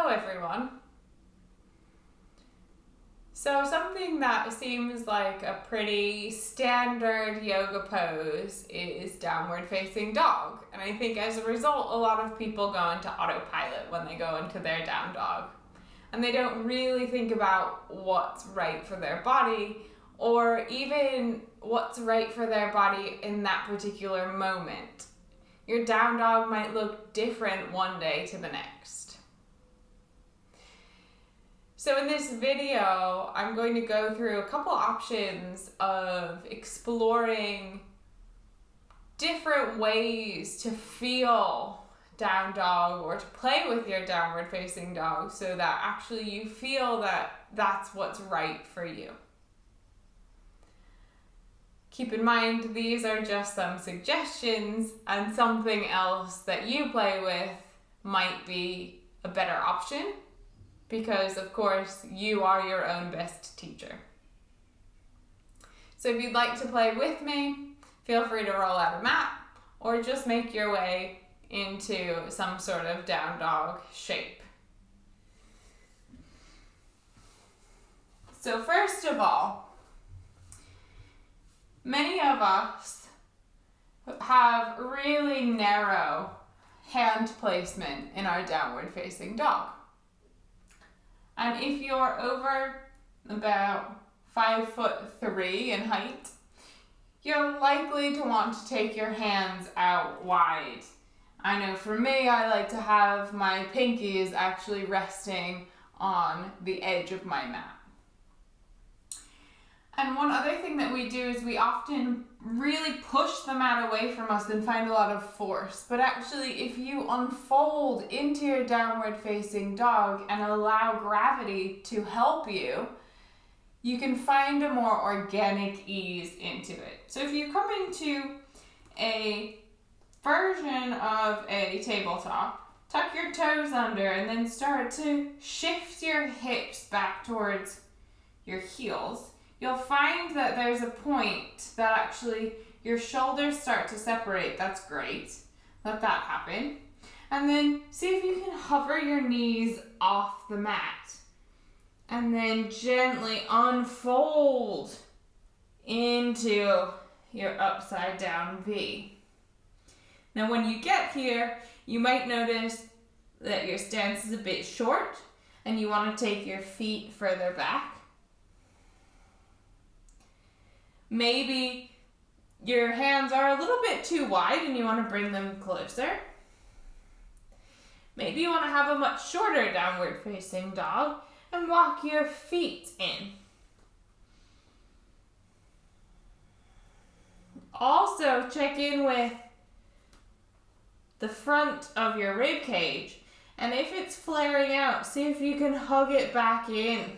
Hello everyone. So something that seems like a pretty standard yoga pose is downward facing dog. And I think as a result, a lot of people go into autopilot when they go into their down dog. And they don't really think about what's right for their body or even what's right for their body in that particular moment. Your down dog might look different one day to the next. So in this video, I'm going to go through a couple options of exploring different ways to feel down dog or to play with your downward facing dog so that actually you feel that that's what's right for you. Keep in mind, these are just some suggestions, and something else that you play with might be a better option because, of course, you are your own best teacher. So if you'd like to play with me, feel free to roll out a mat or just make your way into some sort of down dog shape. So first of all, many of us have really narrow hand placement in our downward facing dog. And if you're over about 5'3" in height, you're likely to want to take your hands out wide. I know for me, I like to have my pinkies actually resting on the edge of my mat. And one other thing that we do is we often really push the mat away from us and find a lot of force. But actually, if you unfold into your downward facing dog and allow gravity to help you, you can find a more organic ease into it. So if you come into a version of a tabletop, tuck your toes under and then start to shift your hips back towards your heels. You'll find that there's a point that actually your shoulders start to separate. That's great. Let that happen. And then see if you can hover your knees off the mat. And then gently unfold into your upside down V. Now when you get here, you might notice that your stance is a bit short and you want to take your feet further back. Maybe your hands are a little bit too wide and you want to bring them closer. Maybe you want to have a much shorter downward facing dog and walk your feet in. Also check in with the front of your rib cage, and if it's flaring out, see if you can hug it back in.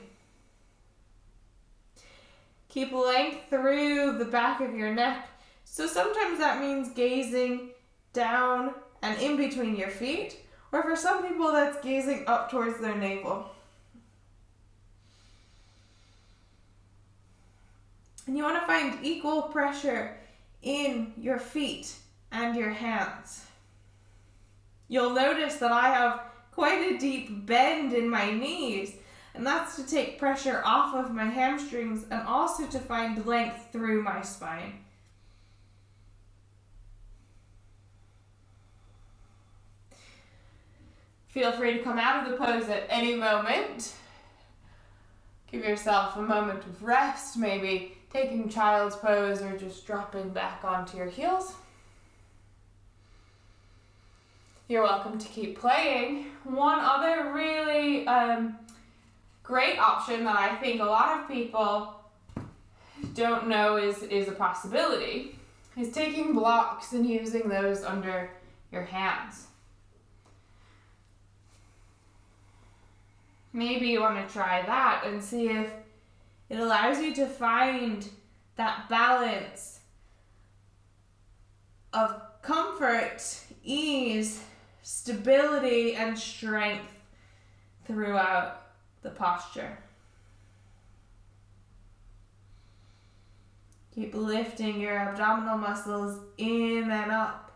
Keep length through the back of your neck. So sometimes that means gazing down and in between your feet, or for some people that's gazing up towards their navel. And you want to find equal pressure in your feet and your hands. You'll notice that I have quite a deep bend in my knees, and that's to take pressure off of my hamstrings and also to find length through my spine. Feel free to come out of the pose at any moment. Give yourself a moment of rest, maybe taking child's pose or just dropping back onto your heels. You're welcome to keep playing. One other really great option that I think a lot of people don't know is a possibility is taking blocks and using those under your hands. Maybe you want to try that and see if it allows you to find that balance of comfort, ease, stability, and strength throughout the posture. Keep lifting your abdominal muscles in and up.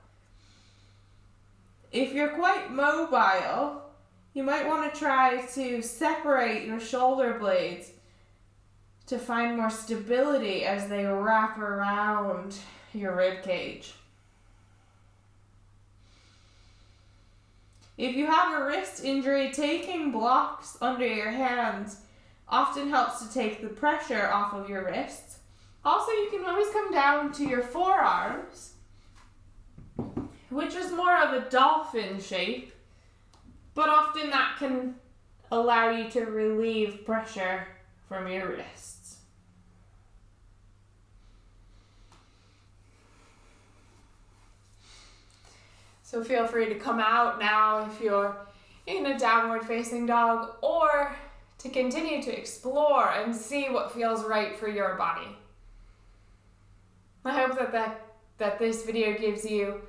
If you're quite mobile, You might want to try to separate your shoulder blades to find more stability as they wrap around your rib cage. If you have a wrist injury, taking blocks under your hands often helps to take the pressure off of your wrists. Also, you can always come down to your forearms, which is more of a dolphin shape, but often that can allow you to relieve pressure from your wrists. So feel free to come out now if you're in a downward facing dog, or to continue to explore and see what feels right for your body. I hope that this video gives you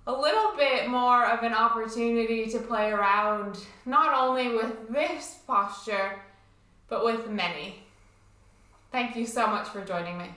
a little bit more of an opportunity to play around, not only with this posture, but with many. Thank you so much for joining me.